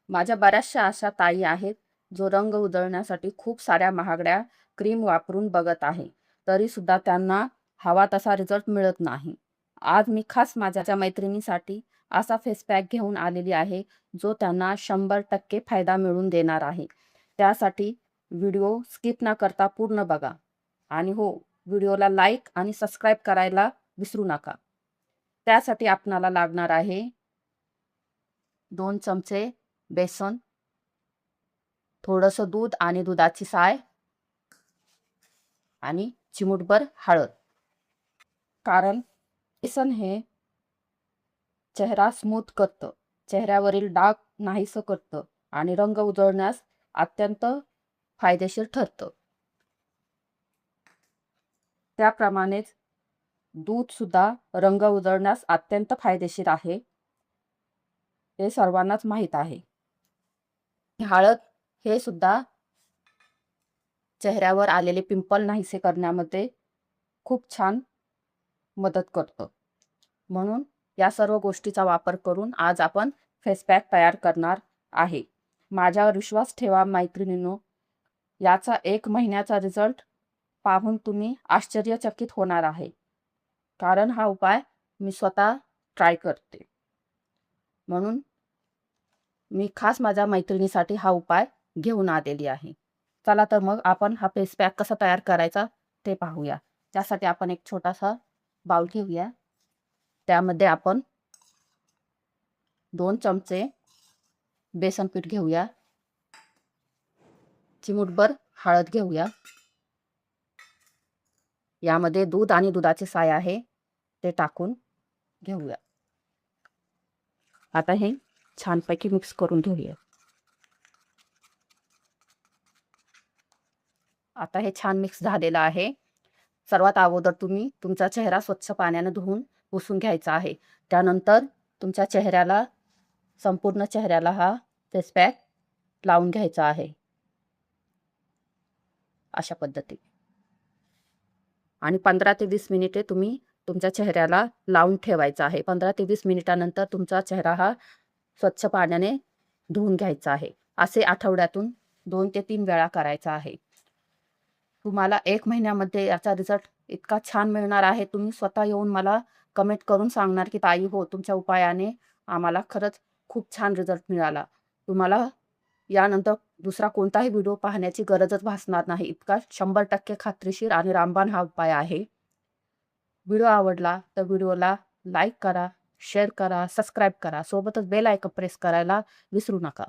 माझ्या बऱ्याचशा अशा ताई आहेत, जो रंग उधळण्यासाठी खूप साऱ्या महागड्या क्रीम वापरून बघत आहे. तरीसुद्धा त्यांना हवा तसा रिझल्ट मिळत नाही. आज मी खास माझ्या मैत्रिणीसाठी असा फेस पॅक घेऊन आलेली आहे, जो त्यांना 100% फायदा मिळवून देणार आहे. त्यासाठी व्हिडिओ स्किप न करता पूर्ण बघा. आणि हो, व्हिडिओला लाईक आणि सबस्क्राईब करायला विसरू नका. त्यासाठी आपणाला लागणार आहे 2 चमचे बेसन, थोडंसं दूध आणि दुधाची साय आणि चिमूटभर हळद. कारण बेसन हे चेहरा स्मूथ करतं, चेहऱ्यावरील डाग नाहीसं करतं आणि रंग उधळण्यास अत्यंत फायदेशीर ठरतं. त्याप्रमाणेच दूध सुद्धा रंग उधळण्यास अत्यंत फायदेशीर आहे, हे सर्वांनाच माहीत आहे. हळद हे सुद्धा चेहऱ्यावर आलेले पिंपल नाहीसे करण्यामध्ये खूप छान मदत करतं. म्हणून या सर्व गोष्टीचा वापर करून आज आपण फेस पॅक तयार करणार आहे. माझ्यावर विश्वास ठेवा मैत्रिणींनो, याचा 1 महिन्याचा रिझल्ट पाहून तुम्ही आश्चर्यचकित होणार आहे. कारण हा उपाय मी स्वतः ट्राय करते. म्हणून मी खास माझ्या मैत्रिणीसाठी हा उपाय घेऊन आलेली आहे. चला तर मग आपण हा फेस पॅक कसा तयार करायचा ते पाहूया. त्यासाठी आपण एक छोटासा बाउल घेऊया. त्यामध्ये आपण 2 चमचे बेसन पीठ घेऊया. चिमूटभर हळद घेऊया. यामध्ये दूध आणि दुधाची साय आहे, ते टाकून घेऊया. आता हे छानपैकी मिक्स करून घेऊया. आता हे छान मिक्स झालेलं आहे. सर्वात अगोदर तुम्ही तुमचा चेहरा स्वच्छ पाण्याने धुवून पुसून घ्यायचा आहे. त्यानंतर तुमच्या चेहऱ्याला, संपूर्ण चेहऱ्याला हा फेस पॅक लावून घ्यायचा आहे, अशा पद्धतीने. आणि 15 ते 20 मिनिटे तुम्ही तुमच्या चेहऱ्याला लावून ठेवायचा आहे. 15 ते 20 मिनिटानंतर तुमचा चेहरा हा स्वच्छ पाण्याने धुवून घ्यायचा आहे. असे आठवड्यातून 2 ते 3 वेळा करायचा आहे. तुम्हाला 1 महिन्यामध्ये याचा रिझल्ट इतका छान मिळणार आहे. तुम्ही स्वतः येऊन मला कमेंट करून सांगणार की ताई हो, तुमच्या उपायाने आम्हाला खरंच खूप छान रिझल्ट मिळाला. तुम्हाला यानंतर दुसरा कोणताही व्हिडिओ पाहण्याची गरजच भासणार नाही. इतका 100% खात्रीशीर आणि रामबाण हा उपाय आहे. व्हिडिओ आवडला तर व्हिडिओला लाईक करा, शेअर करा, सबस्क्राईब करा. सोबतच बेल आयकॉन प्रेस करायला विसरू नका.